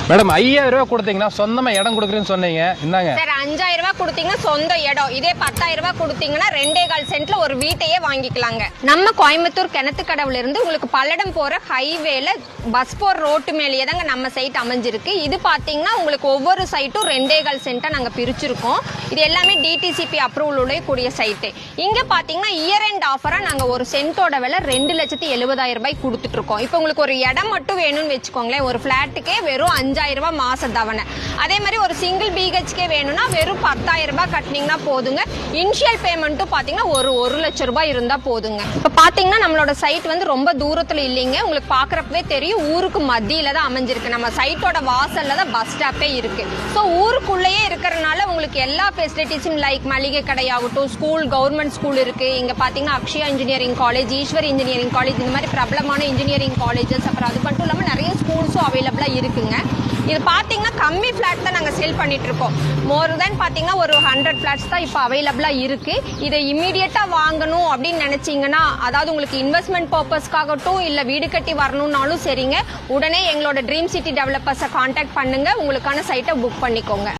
Madam 5000 ரூபாய் கொடுத்தீங்கன்னா சொந்தமா இடம் கொடுக்குறேன்னு சொன்னீங்க. இந்தாங்க சார் 5000 ரூபாய் கொடுத்தீங்கன்னா சொந்த இடம். இதே 10000 ரூபாய் கொடுத்தீங்கன்னா 2.25 சென்ட்ல ஒரு வீட்டையே வாங்கிக்கலாங்க. நம்ம கோயம்புத்தூர் கிணத்துக்கடவுல இருந்து உங்களுக்கு பல்லடம் போற ஹைவேல பஸ் போர் ரோட்டு மேலேயே தாங்க நம்ம சைட் அமைஞ்சிருக்கு. இது பாத்தீங்கன்னா உங்களுக்கு ஒவ்வொரு சைட்டும் 2.25 சென்ட்டா நாங்க பிரிச்சிருக்கோம். இது எல்லாமே டிடிசிபி அப்ரூவல் உடைய கூடிய சைட்டு. இங்க பாத்தீங்கன்னா இயர் எண்ட் ஆஃபரா நாங்க ஒரு சென்ட்டோட விலை 2,70,000 ரூபாய் கொடுத்துட்டு இருக்கோம். இப்போ உங்களுக்கு ஒரு இடம் மட்டும் வேணும்னு வச்சுக்கோங்களேன், ஒரு பிளாட்டுக்கே வெறும் 5000 ரூபாய் மாச தவணை. அதே மாதிரி ஒரு சிங்கிள் பிஹெச்கே வேணும்னா வெறும் 10,000 ரூபாய் கட்டினீங்கன்னா போதுங்க. இனிஷியல் பேமெண்ட்டும் பாத்தீங்கன்னா ஒரு 1 லட்சம் ரூபாய் இருந்தா போதுங்க. இப்ப பாத்தீங்கன்னா நம்மளோட சைட் வந்து ரொம்ப தூரத்துல இல்லைங்க, உங்களுக்கு பாக்குறப்பவே தெரியும். ஊருக்கு மத்தியில தான் அமைஞ்சிருக்கு. நம்ம சைட்டோட வாசல்ல தான் பஸ் ஸ்டாப்பே இருக்கு. ஸோ ஊருக்குள்ளேயே இருக்கிறனால உங்களுக்கு எல்லா ஃபெசிலிட்டிஸும் லைக் மளிகை கடையாகட்டும், ஸ்கூல், கவர்மெண்ட் ஸ்கூல் இருக்கு. இங்க பாத்தீங்கன்னா Akshaya engineering college, Eshwar engineering college, இந்த மாதிரி பிரபலமான இன்ஜினியரிங் காலேஜஸ், அப்புறம் அது மட்டும் இல்லாம நிறைய ஸ்கூல்ஸும் அவைலபிளா இருக்குங்க. இது பாத்தீங்கன்னா கம்மி பிளாட் தான் நாங்க சேல் பண்ணிட்டு இருக்கோம். மோர் தென் பாத்தீங்கன்னா ஒரு 100 பிளாட்ஸ் தான் இப்போ அவைலபிளா இருக்கு. இதை இமீடியட்டா வாங்கணும் அப்படின்னு நினைச்சீங்கன்னா, அதாவது உங்களுக்கு இன்வெஸ்ட்மெண்ட் பர்பஸ்க்காகட்டும் இல்ல வீடு கட்டி வரணும்னாலும் சரிங்க, உடனே எங்களோட ட்ரீம் சிட்டி டெவலப்பர்ஸை கான்டாக்ட் பண்ணுங்க, உங்களுக்கான சைட்டை புக் பண்ணிக்கோங்க.